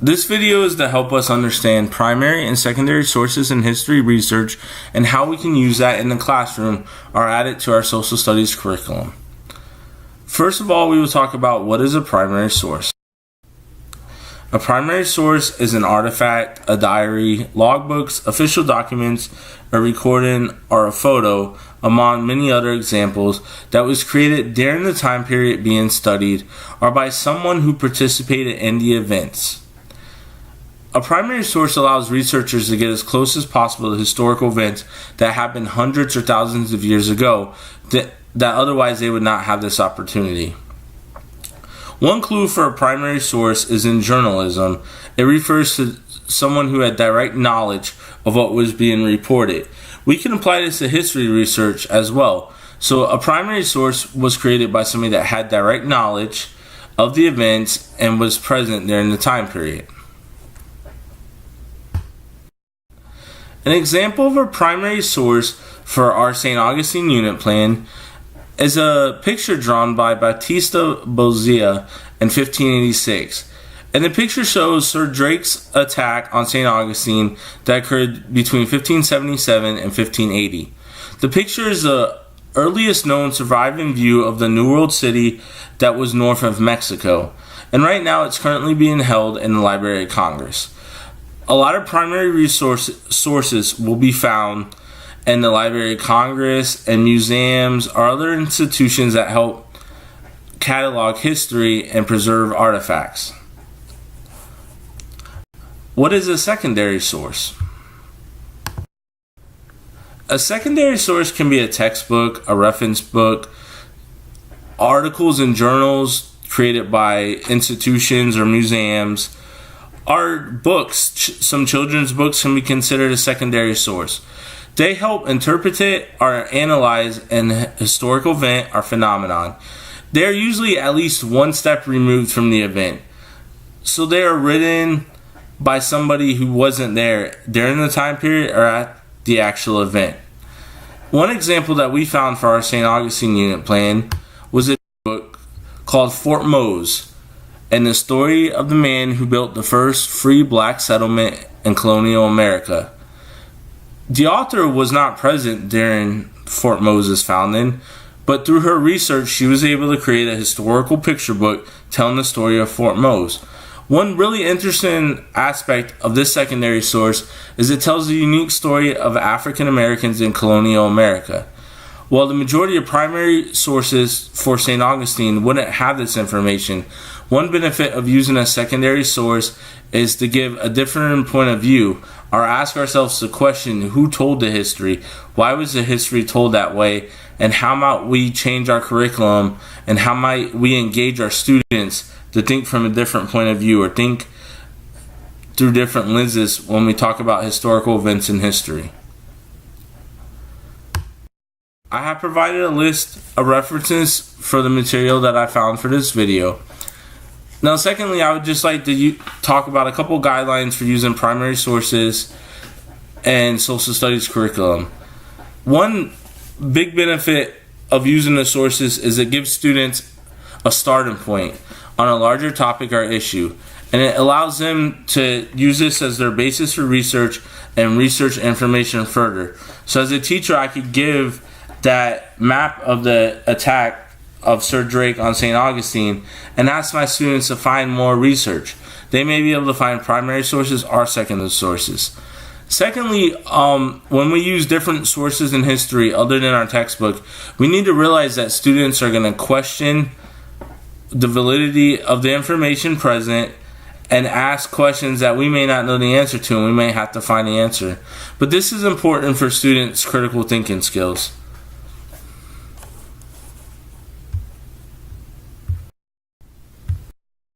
This video is to help us understand primary and secondary sources in history research and how we can use that in the classroom or add it to our social studies curriculum. First of all, we will talk about what is a primary source. A primary source is an artifact, a diary, logbooks, official documents, a recording, or a photo, among many other examples, that was created during the time period being studied or by someone who participated in the events. A primary source allows researchers to get as close as possible to historical events that happened hundreds or thousands of years ago that otherwise they would not have this opportunity. One clue for a primary source is in journalism. It refers to someone who had direct knowledge of what was being reported. We can apply this to history research as well. So a primary source was created by somebody that had direct knowledge of the events and was present during the time period. An example of a primary source for our St. Augustine unit plan is a picture drawn by Battista Bozia in 1586. And the picture shows Sir Drake's attack on St. Augustine that occurred between 1577 and 1580. The picture is the earliest known surviving view of the New World city that was north of Mexico. And right now it's currently being held in the Library of Congress. A lot of primary sources will be found in the Library of Congress and museums or other institutions that help catalog history and preserve artifacts. What is a secondary source? A secondary source can be a textbook, a reference book, articles and journals created by institutions or museums, or books. Some children's books can be considered a secondary source. They help interpret or analyze an historical event or phenomenon. They are usually at least one step removed from the event. So they are written by somebody who wasn't there during the time period or at the actual event. One example that we found for our St. Augustine unit plan was a book called Fort Mose, and the story of the man who built the first free black settlement in colonial America. The author was not present during Fort Mose's founding, but through her research she was able to create a historical picture book telling the story of Fort Mose. One really interesting aspect of this secondary source is it tells the unique story of African Americans in colonial America. While the majority of primary sources for St. Augustine wouldn't have this information, one benefit of using a secondary source is to give a different point of view or ask ourselves the question, who told the history? Why was the history told that way? And how might we change our curriculum? And how might we engage our students to think from a different point of view or think through different lenses when we talk about historical events in history? I have provided a list of references for the material that I found for this video. Now, secondly, I would just like to talk about a couple guidelines for using primary sources and social studies curriculum. One big benefit of using the sources is it gives students a starting point on a larger topic or issue, and it allows them to use this as their basis for research and research information further. So as a teacher, I could give that map of the attack of Sir Drake on St. Augustine and ask my students to find more research. They may be able to find primary sources or secondary sources. Secondly, when we use different sources in history other than our textbook, we need to realize that students are going to question the validity of the information present and ask questions that we may not know the answer to, and we may have to find the answer. But this is important for students' critical thinking skills.